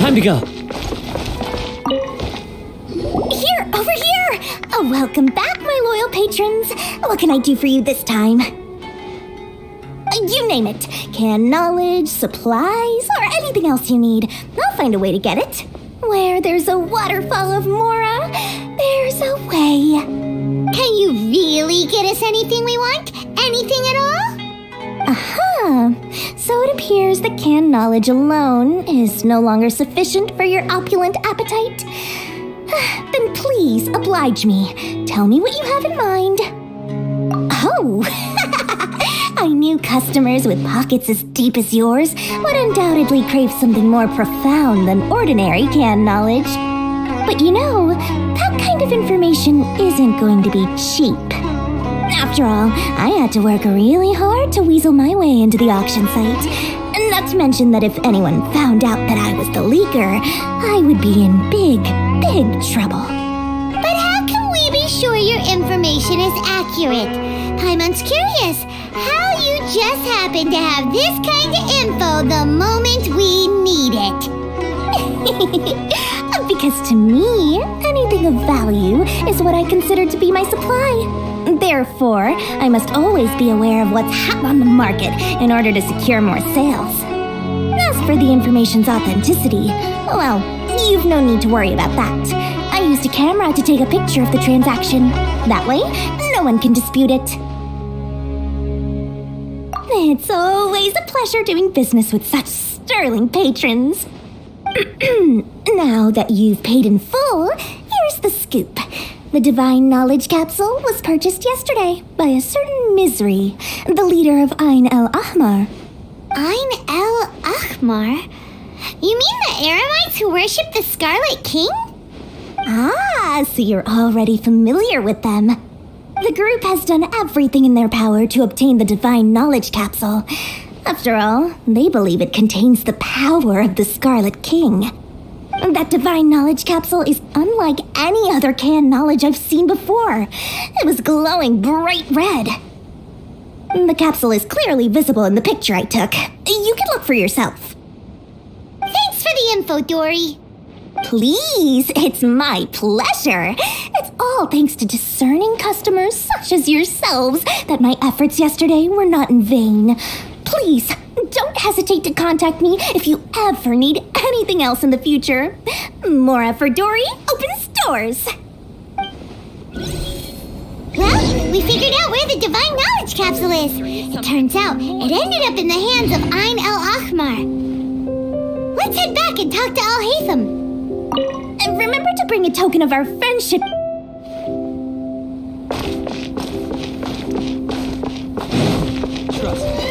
Time to go. Here, over here! Welcome back, my loyal patrons. What can I do for you this time? You name it. Canned knowledge, supplies, or anything else you need. I'll find a way to get it. Where there's a waterfall of Mora, there's a way. Can you really get us anything we want? Anything at all? So it appears that canned knowledge alone is no longer sufficient for your opulent appetite. Then please oblige me. Tell me what you have in mind. Oh, I knew customers with pockets as deep as yours would undoubtedly crave something more profound than ordinary canned knowledge. But you know, that kind of information isn't going to be cheap. After all, I had to work really hard to weasel my way into the auction site. Not to mention that if anyone found out that I was the leaker, I would be in big trouble. But how can we be sure your information is accurate? Paimon's curious how you just happen to have this kind of info the moment we need it. Because to me, anything of value is what I consider to be my supply. Therefore, I must always be aware of what's hot on the market in order to secure more sales. As for the information's authenticity, well, you've no need to worry about that. I used a camera to take a picture of the transaction. That way, no one can dispute it. It's always a pleasure doing business with such sterling patrons. Now that you've paid in full, here's the scoop. The Divine Knowledge Capsule was purchased yesterday by a certain Misery, the leader of Ain el-Ahmar. Ain el-Ahmar? You mean the Aramites who worship the Scarlet King? Ah, so you're already familiar with them. The group has done everything in their power to obtain the Divine Knowledge Capsule. After all, they believe it contains the power of the Scarlet King. That Divine Knowledge Capsule is unlike any other canned knowledge I've seen before. It was glowing bright red. The capsule is clearly visible in the picture I took. You can look for yourself. Thanks for the info, Dory. Please, it's my pleasure. It's all thanks to discerning customers such as yourselves that my efforts yesterday were not in vain. Please, don't hesitate to contact me if you ever need anything else in the future. Mora for Dory opens doors. Well, we figured out where the Divine Knowledge Capsule is. It turns out it ended up in the hands of Ain el-Ahmar. Let's head back and talk to Al-Haytham. Remember to bring a token of our friendship. Trust me.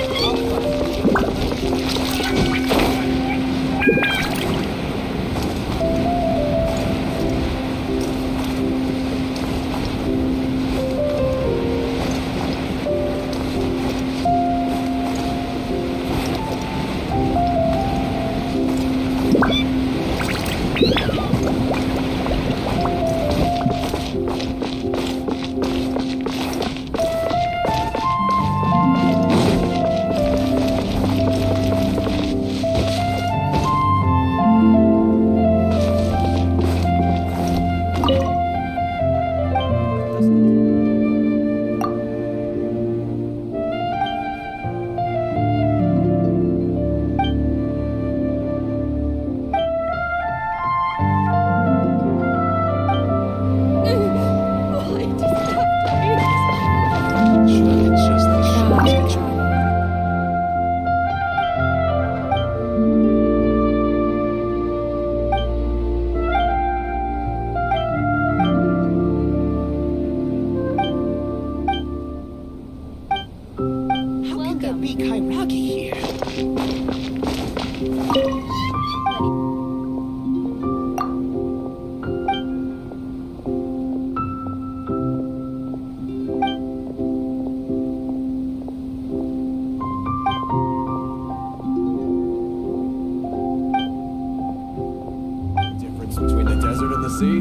Between the desert and the sea?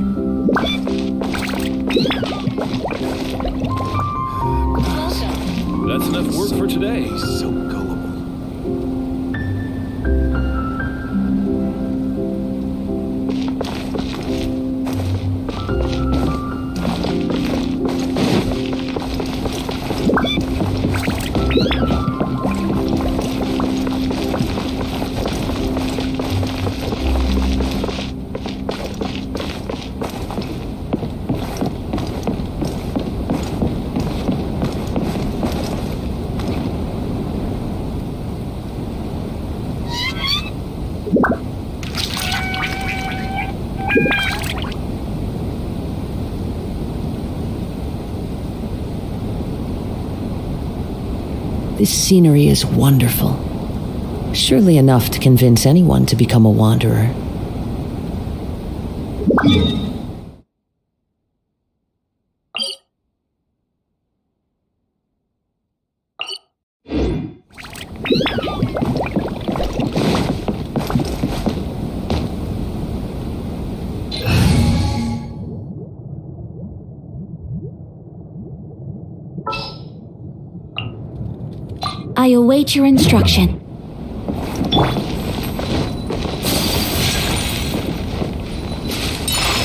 That's enough work for today. So gullible. This scenery is wonderful. Surely enough to convince anyone to become a wanderer. I await your instruction.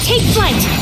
Take flight!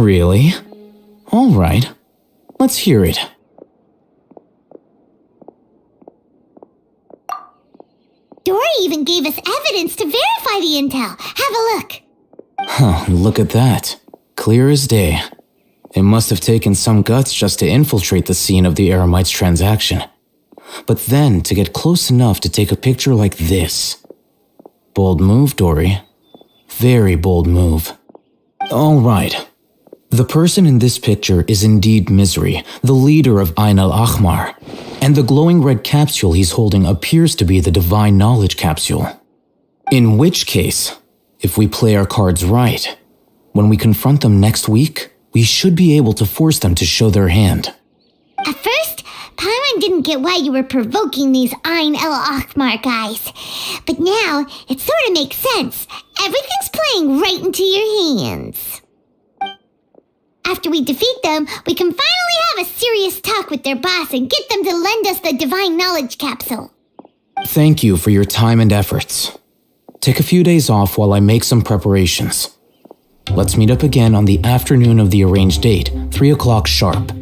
Really? All right. Let's hear it. Dora even gave us evidence to verify the intel. Have a look. Huh, look at that. Clear as day. It must have taken some guts just to infiltrate the scene of the Eremites transaction. But then to get close enough to take a picture like this. Bold move, Dory. Very bold move. All right. The person in this picture is indeed Misery, the leader of Ain al-Ahmar, and the glowing red capsule he's holding appears to be the Divine Knowledge capsule. In which case, if we play our cards right, when we confront them next week, we should be able to force them to show their hand. At first, Paimon didn't get why you were provoking these Ain al-Ahmar guys. But now, it sort of makes sense. Everything's playing right into your hands. After we defeat them, we can finally have a serious talk with their boss and get them to lend us the Divine Knowledge capsule. Thank you for your time and efforts. Take a few days off while I make some preparations. Let's meet up again on the afternoon of the arranged date, 3 o'clock sharp.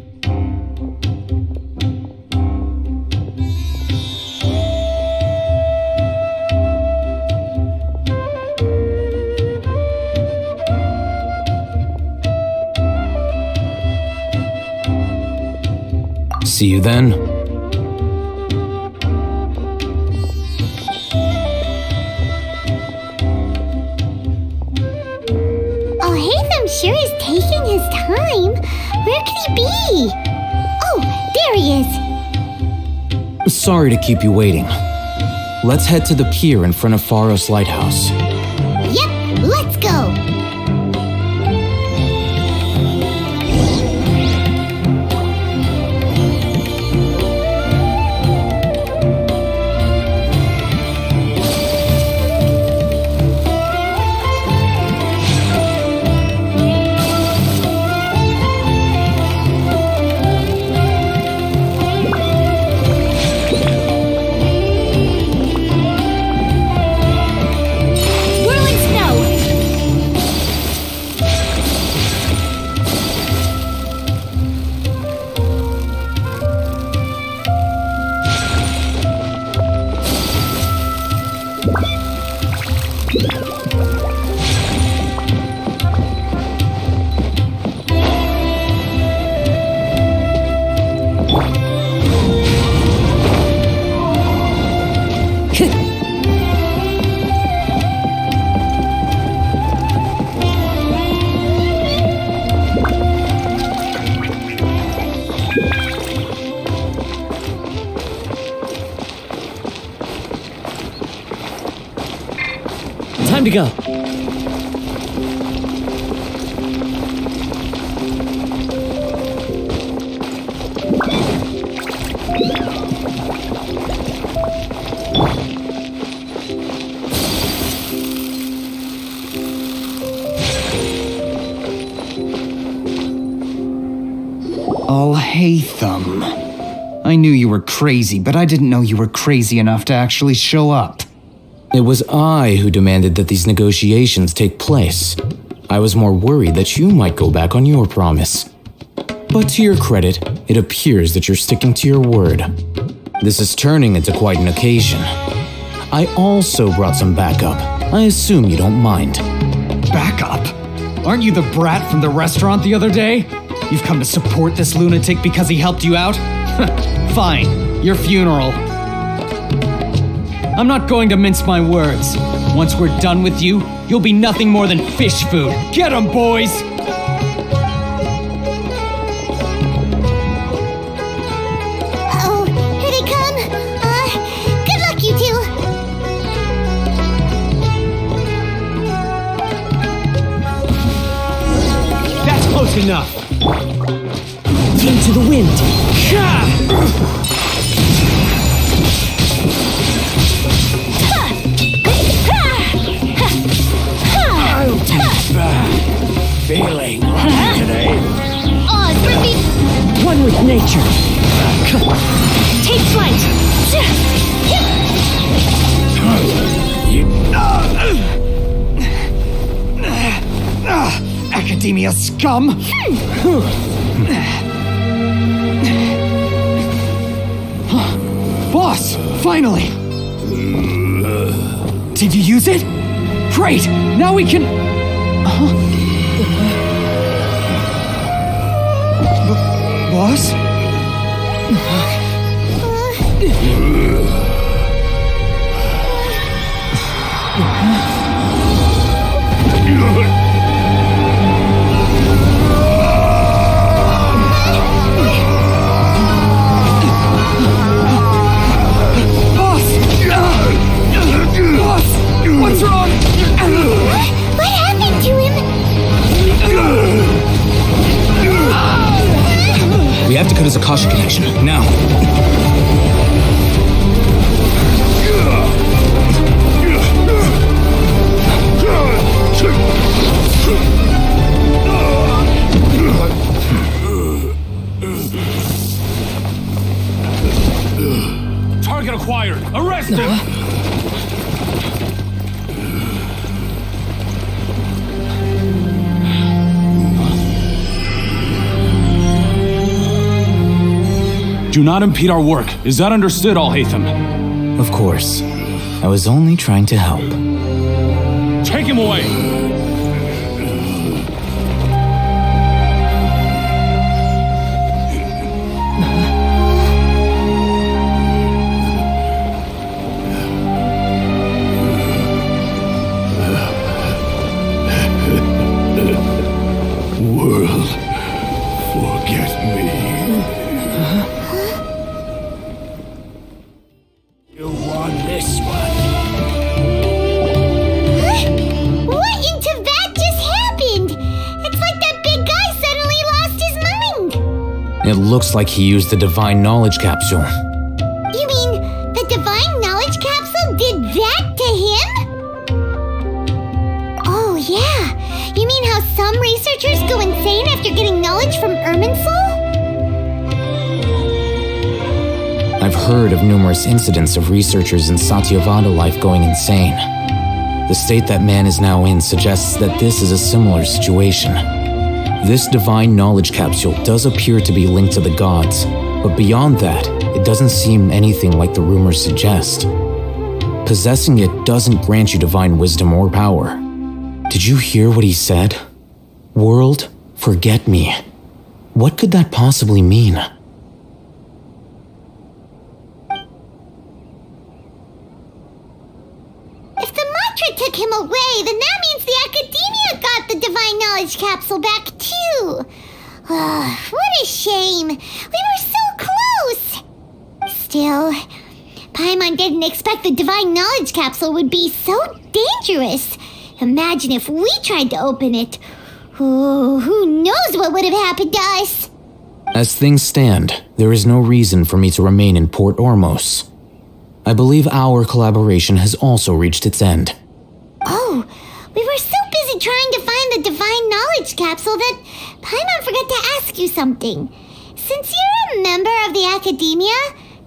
See you then. Oh, Hatham sure is taking his time. Where could he be? Oh, there he is. Sorry to keep you waiting. Let's head to the pier in front of Pharos Lighthouse. Yep, let's go. Time to go. Oh, Hatham. I knew you were crazy, but I didn't know you were crazy enough to actually show up. It was I who demanded that these negotiations take place. I was more worried that you might go back on your promise. But to your credit, it appears that you're sticking to your word. This is turning into quite an occasion. I also brought some backup. I assume you don't mind. Backup? Aren't you the brat from the restaurant the other day? You've come to support this lunatic because he helped you out? Fine, your funeral. I'm not going to mince my words. Once we're done with you, you'll be nothing more than fish food. Get 'em, boys! Oh, here they come. Good luck, you two. That's close enough. Into the wind. Feeling lucky today. Oh, it's me. One with nature. Take flight. Academia scum! Boss! Finally! Did you use it? Great! Now we can... Boss? What's wrong? What happened to him? We have to cut his Akasha connection, now. Target acquired! Arrest him! Do not impede our work. Is that understood, Al-Haytham? Of course. I was only trying to help. Take him away! World, forget me. You won this one. What into that just happened? It's like that big guy suddenly lost his mind. It looks like he used the divine knowledge capsule. You mean the divine knowledge capsule did that to him? Oh, yeah. You mean how some researchers go insane after getting knowledge from Irminsul? I've heard of numerous incidents of researchers in Satyavada life going insane. The state that man is now in suggests that this is a similar situation. This divine knowledge capsule does appear to be linked to the gods, but beyond that, it doesn't seem anything like the rumors suggest. Possessing it doesn't grant you divine wisdom or power. Did you hear what he said? World, forget me. What could that possibly mean? If the mantra took him away, then that means the Academia got the divine knowledge capsule back too. What a shame. We were so close. Still, Paimon didn't expect the divine knowledge capsule would be so dangerous. Imagine if we tried to open it. Oh, who knows what would have happened to us? As things stand, there is no reason for me to remain in Port Ormos. I believe our collaboration has also reached its end. Oh, we were so busy trying to find the divine knowledge capsule that Paimon forgot to ask you something. Since you're a member of the Academia,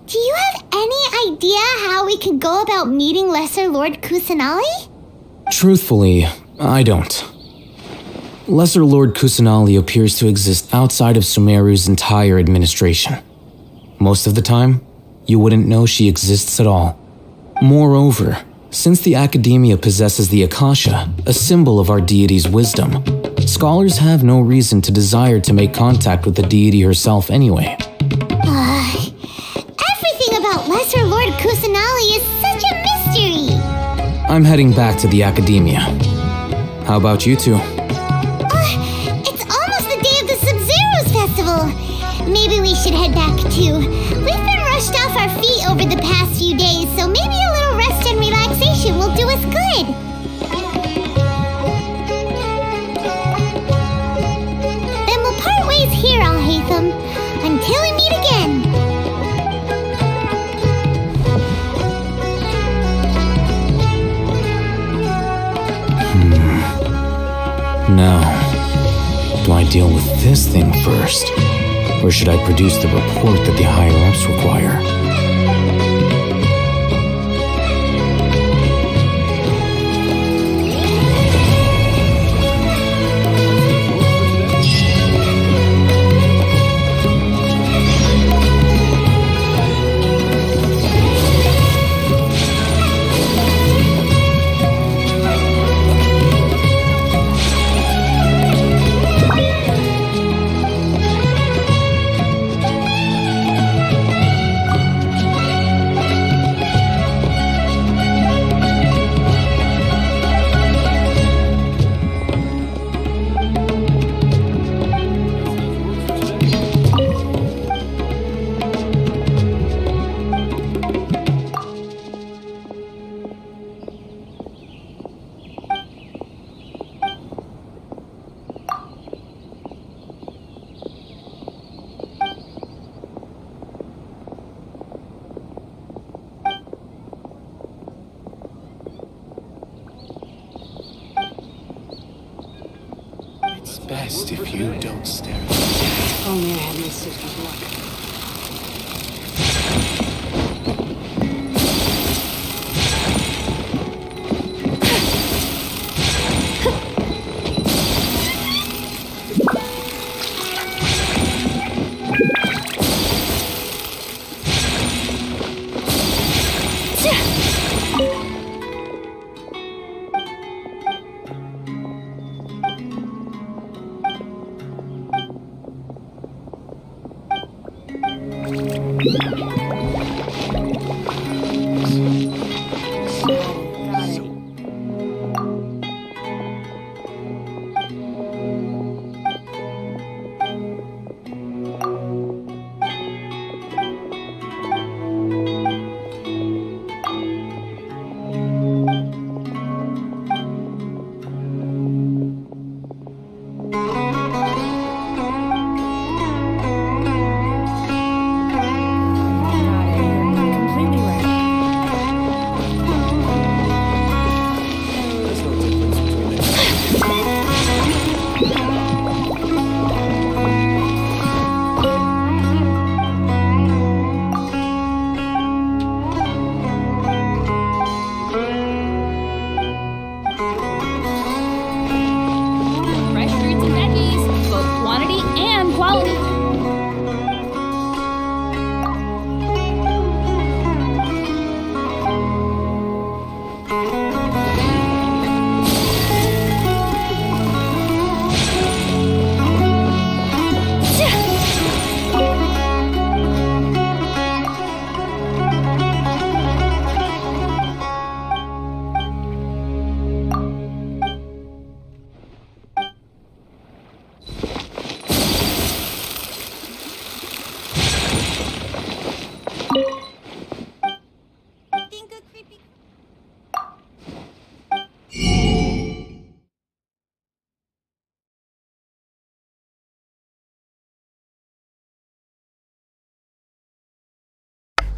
do you have any idea how we can go about meeting Lesser Lord Kusanali? Truthfully, I don't. Lesser Lord Kusanali appears to exist outside of Sumeru's entire administration. Most of the time, you wouldn't know she exists at all. Moreover, since the Academia possesses the Akasha, a symbol of our deity's wisdom, scholars have no reason to desire to make contact with the deity herself anyway. Everything about Lesser Lord Kusanali is such a mystery. I'm heading back to the Academia. How about you two? It's almost the day of the Sub-Zero's festival. Maybe we should head back too. We've been rushed off our feet over the past few days, so maybe a little rest and relaxation will do us good. Then we'll part ways here, Al-Haytham, until we meet again. Now, do I deal with this thing first? Or should I produce the report that the higher-ups require? best if you don't stare. Only I had my sister's luck.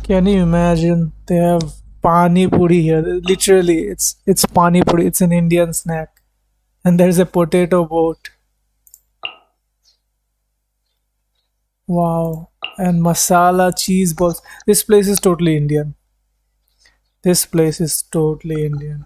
Can you imagine? They have pani puri here. Literally, it's pani puri. It's an Indian snack, and there's a potato boat. Wow, and masala cheese balls. This place is totally Indian. This place is totally Indian.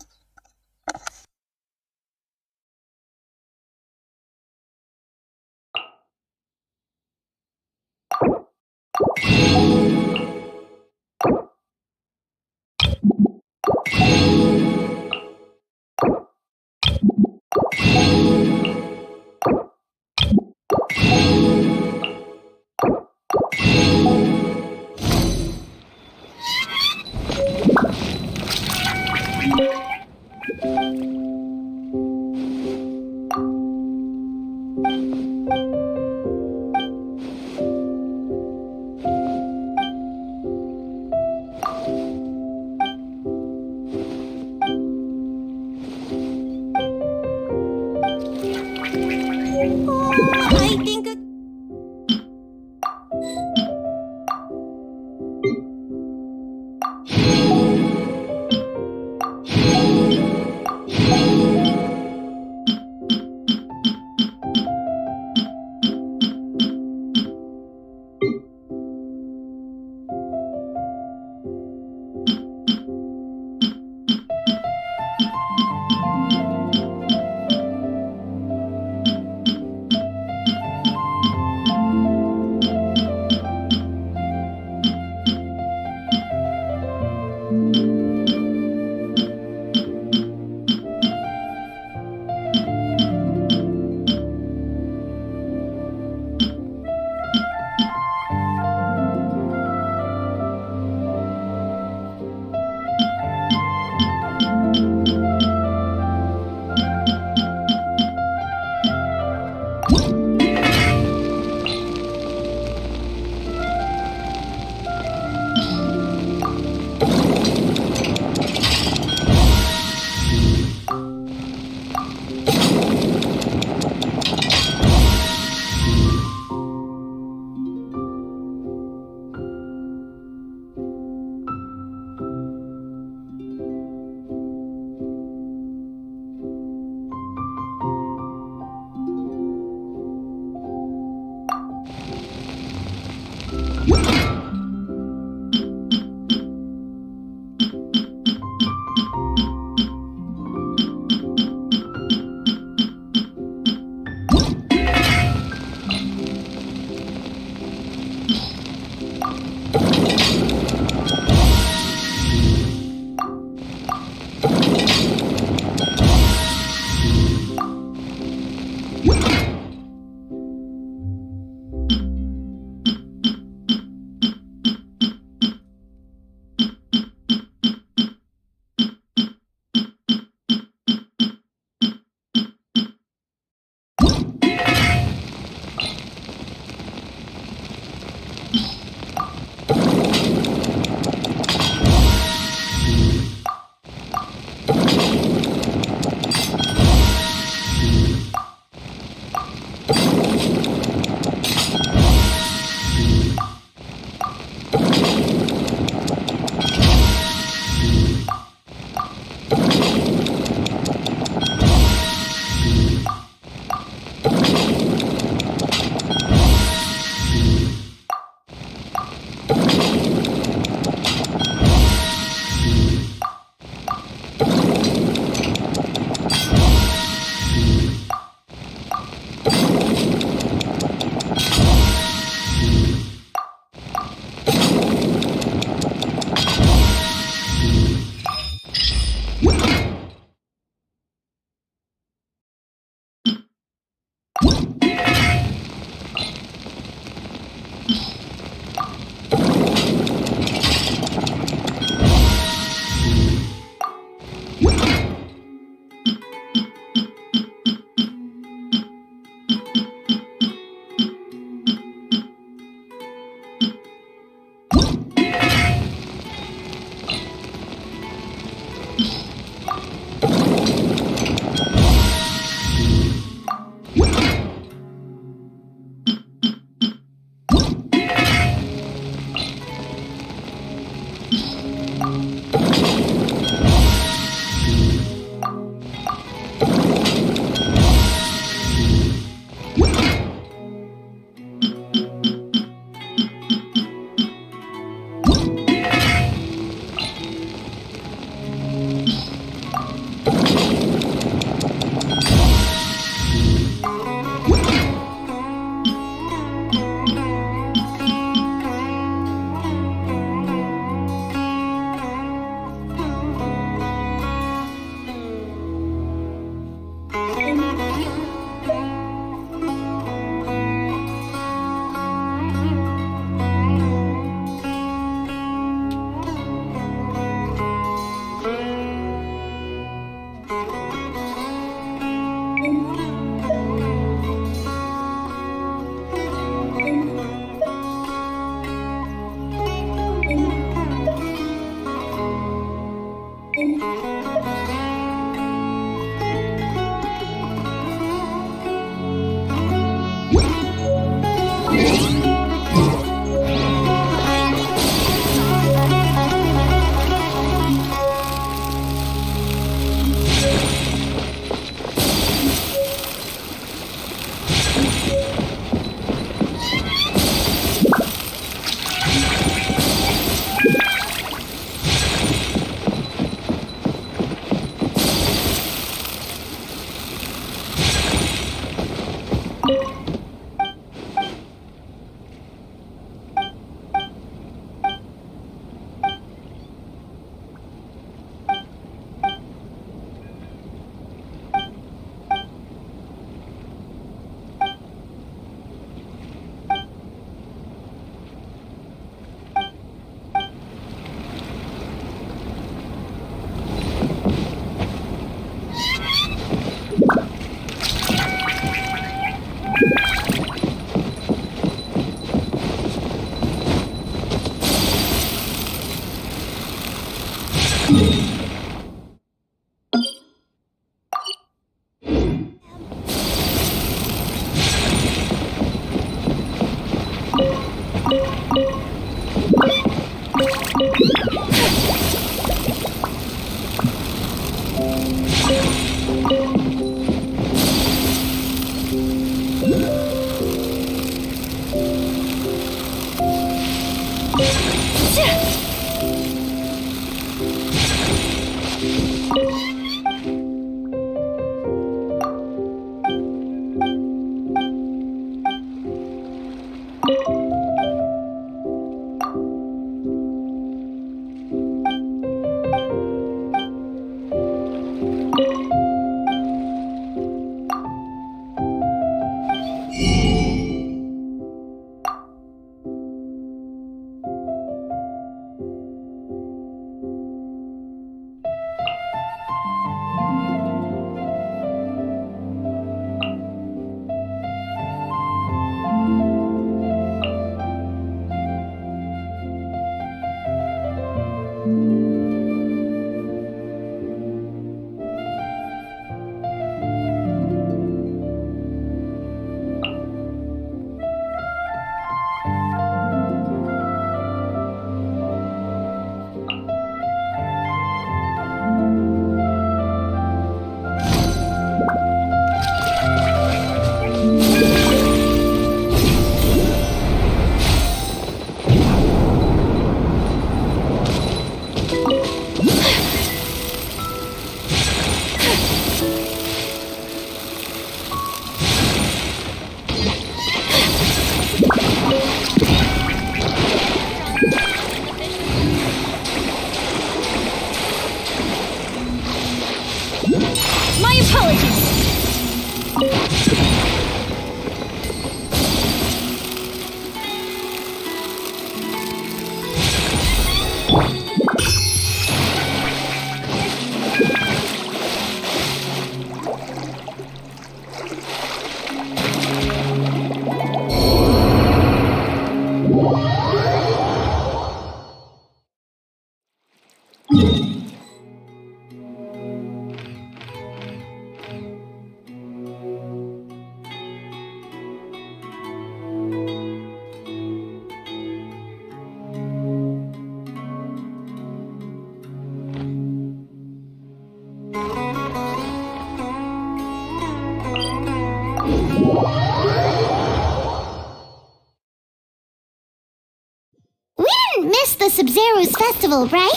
Miss the Sub-Zero's festival, right?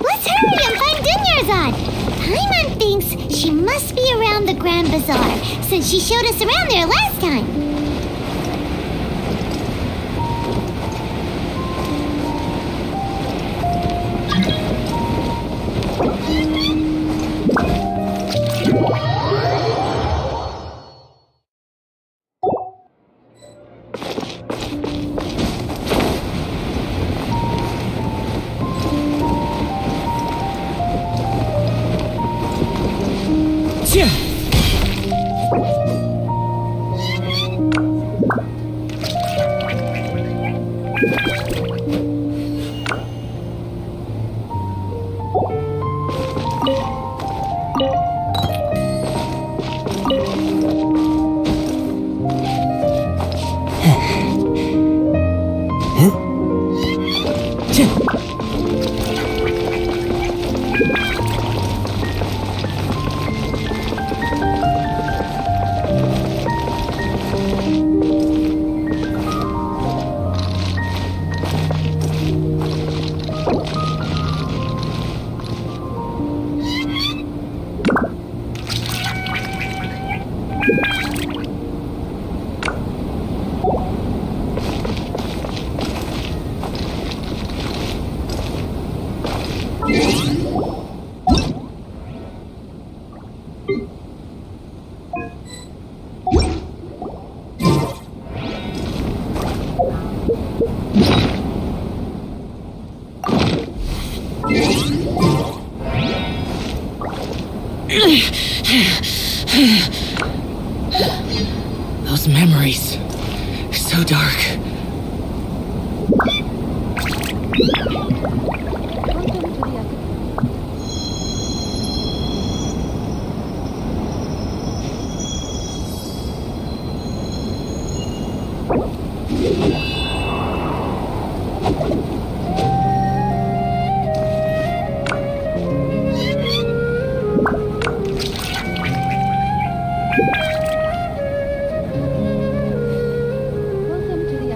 Let's hurry and find Dunyarzad. Paimon thinks she must be around the Grand Bazaar, since she showed us around there last time. Those memories. So dark. Welcome to the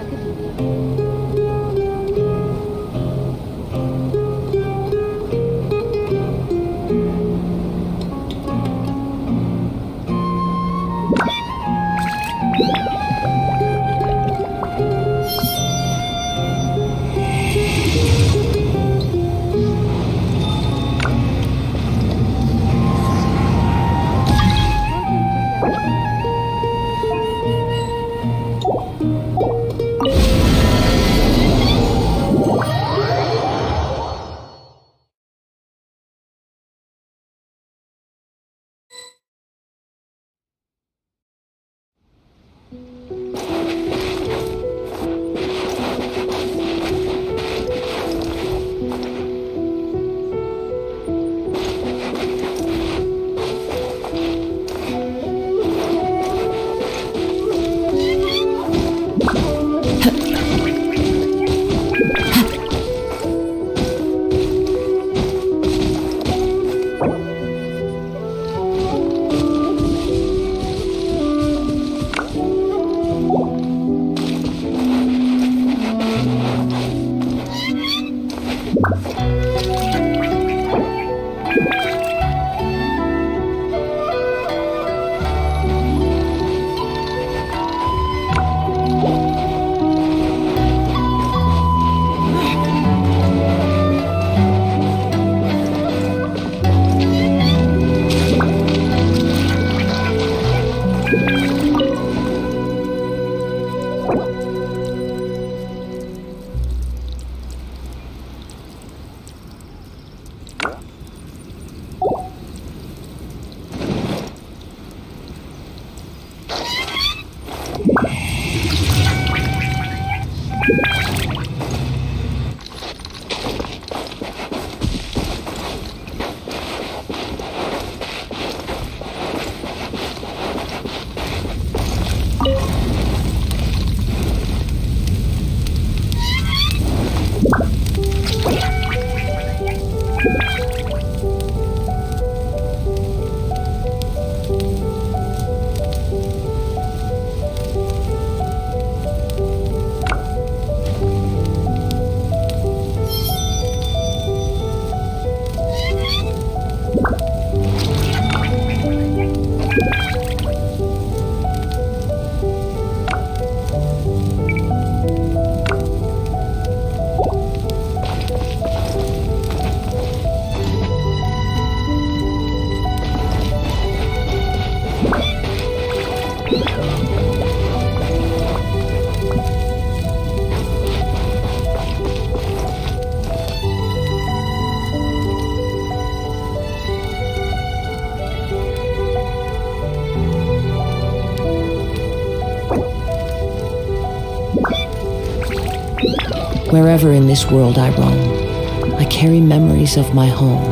Wherever in this world I roam, I carry memories of my home.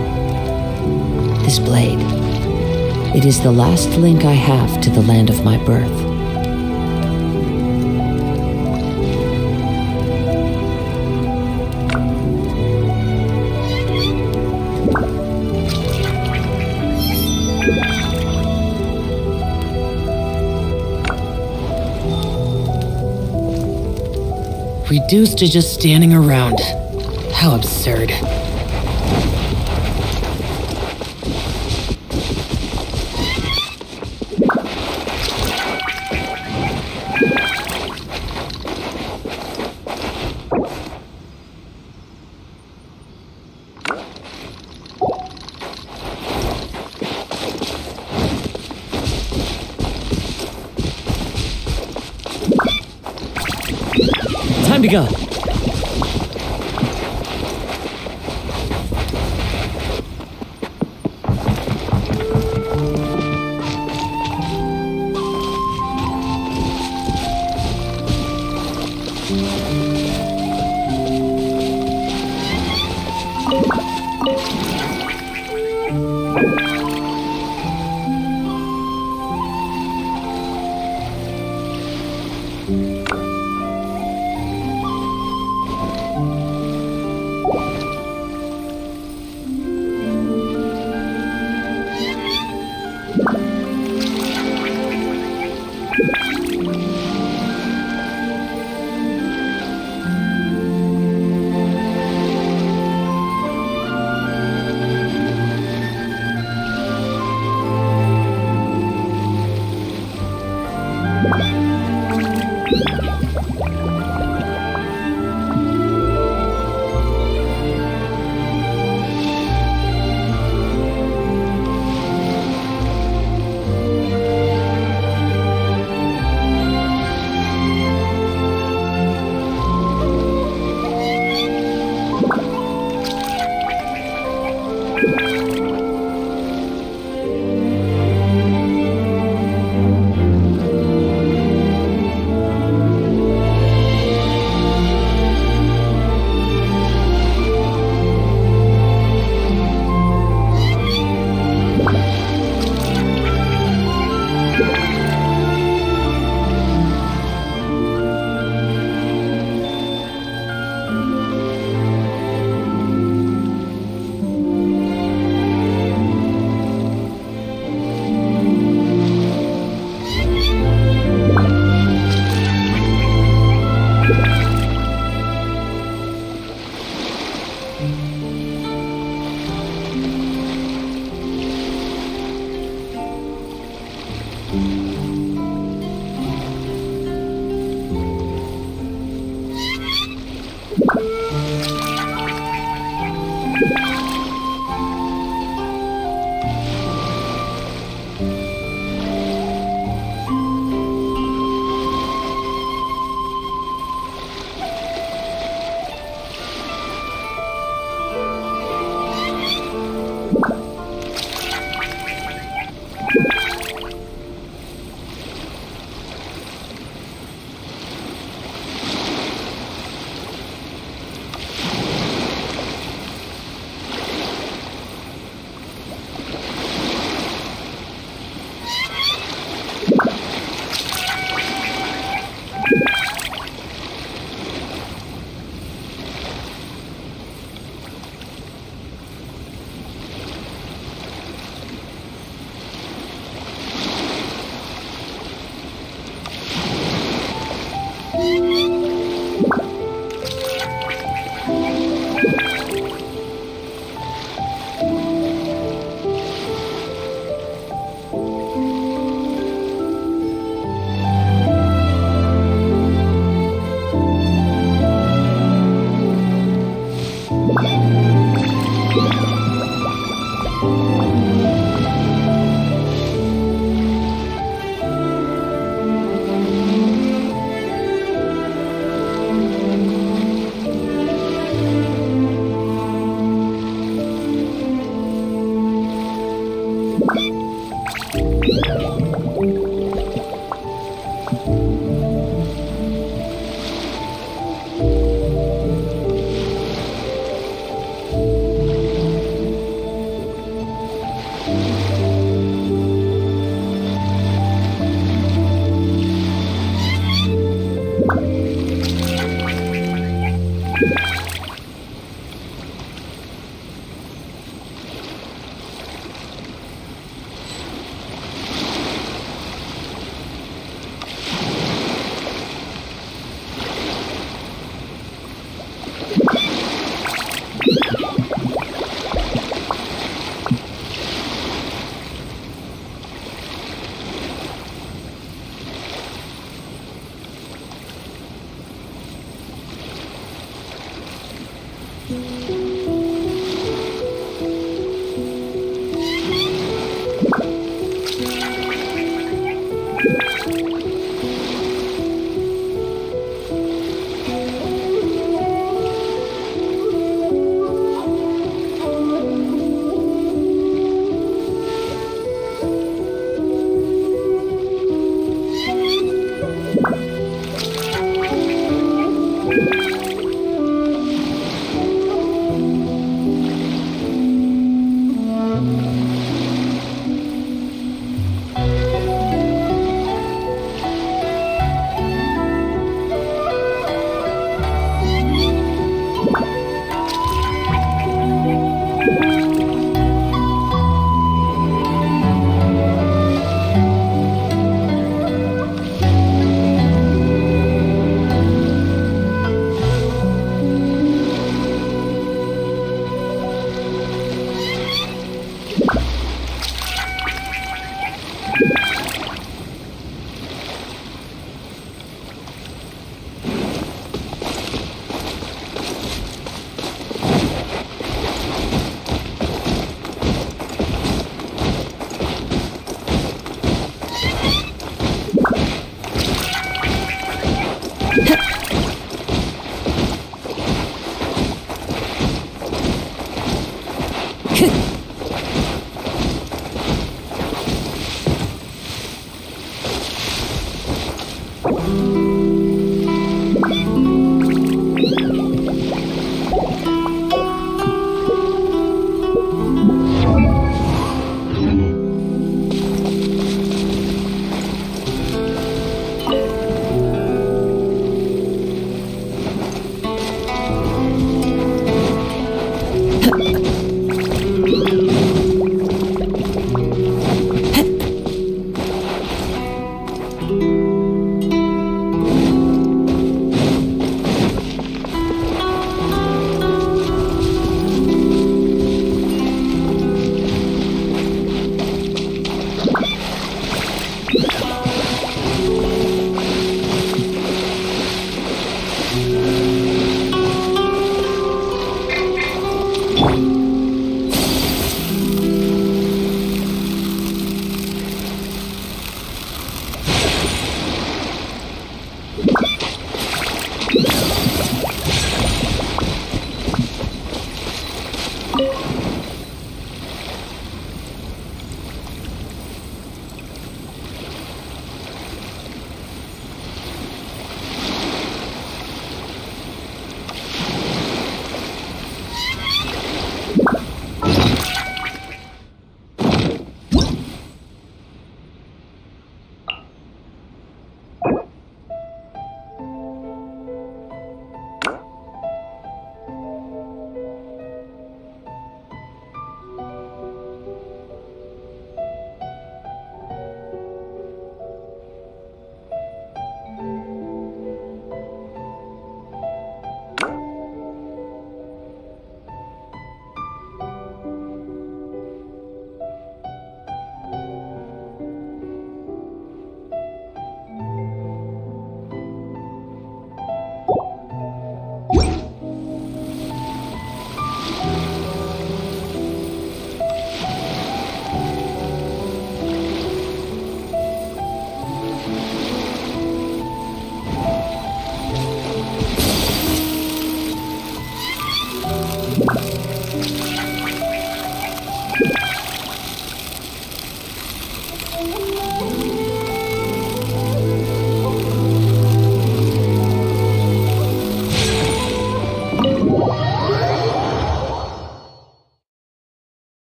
This blade, it is the last link I have to the land of my birth. Reduced to just standing around. How absurd. Time to go.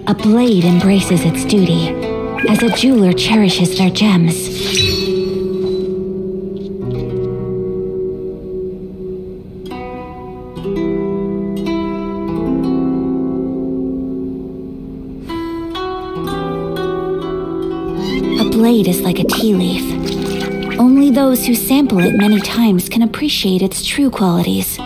A blade embraces its duty, as a jeweler cherishes their gems. A blade is like a tea leaf. Only those who sample it many times can appreciate its true qualities.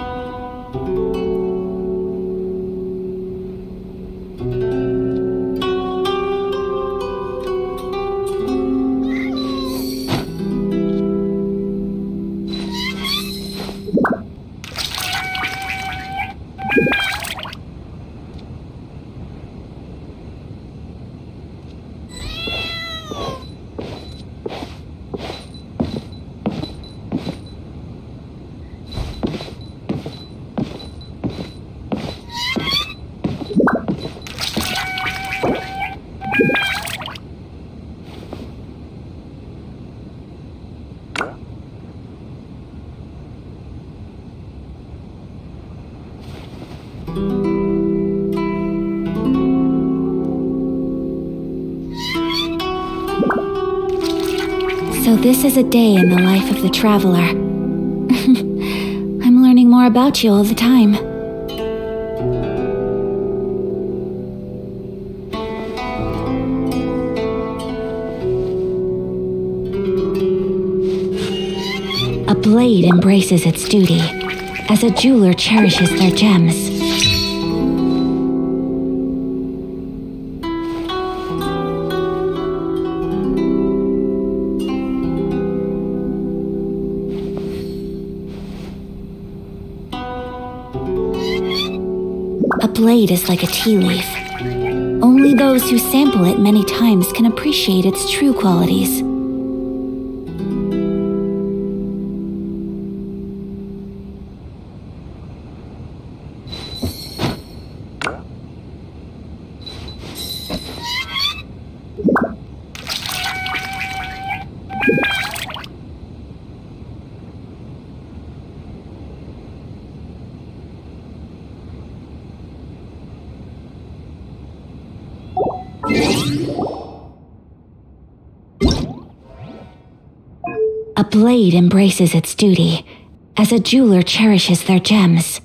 So this is a day in the life of the traveler. I'm learning more about you all the time. A blade embraces its duty, as a jeweler cherishes their gems. A blade is like a tea leaf. Only those who sample it many times can appreciate its true qualities. A blade embraces its duty, as a jeweler cherishes their gems.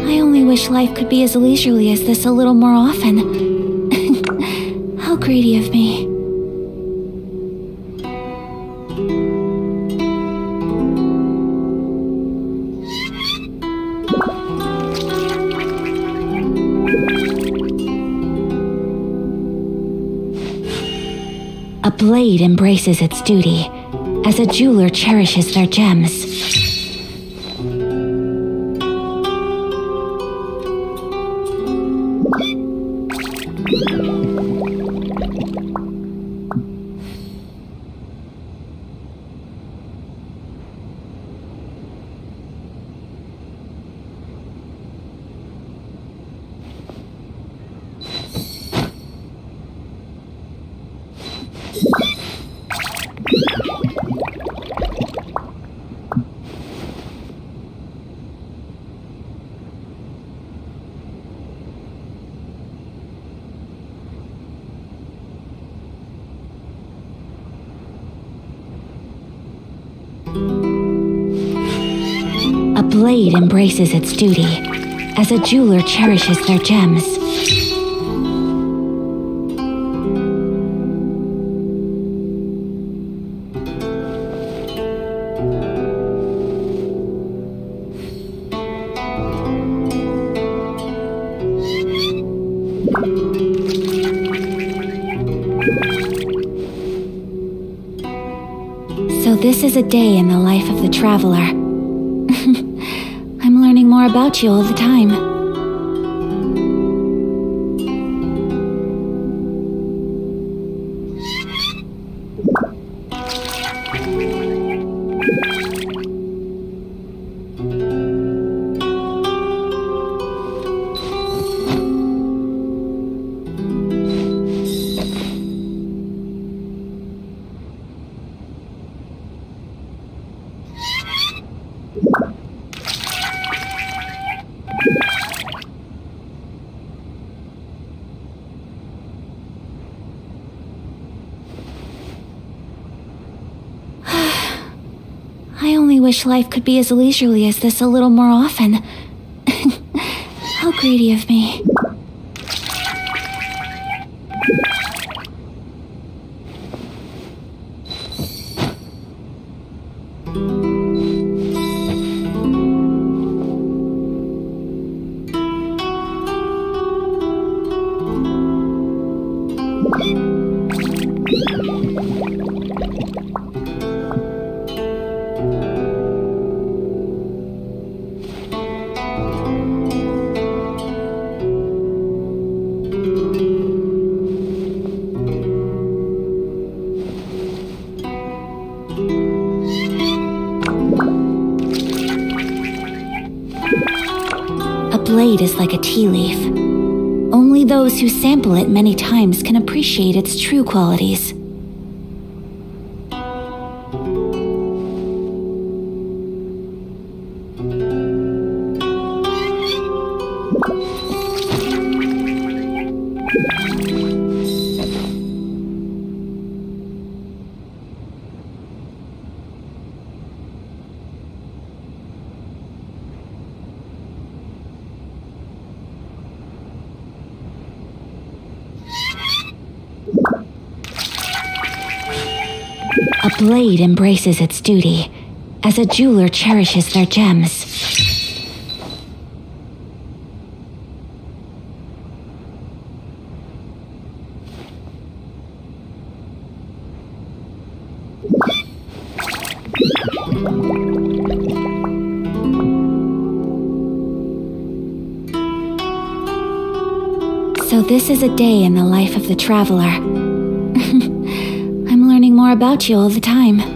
I only wish life could be as leisurely as this a little more often. How greedy of me. A blade embraces its duty, as a jeweler cherishes their gems. A blade embraces its duty, as a jeweler cherishes their gems. So this is a day in the life of the traveler. I'm learning more about you all the time. only wish life could be as leisurely as this a little more often. How greedy of me. A blade is like a tea leaf. Only those who sample it many times can appreciate its true qualities. A blade embraces its duty, as a jeweler cherishes their gems. So this is a day in the life of the traveler. I'm learning more about you all the time.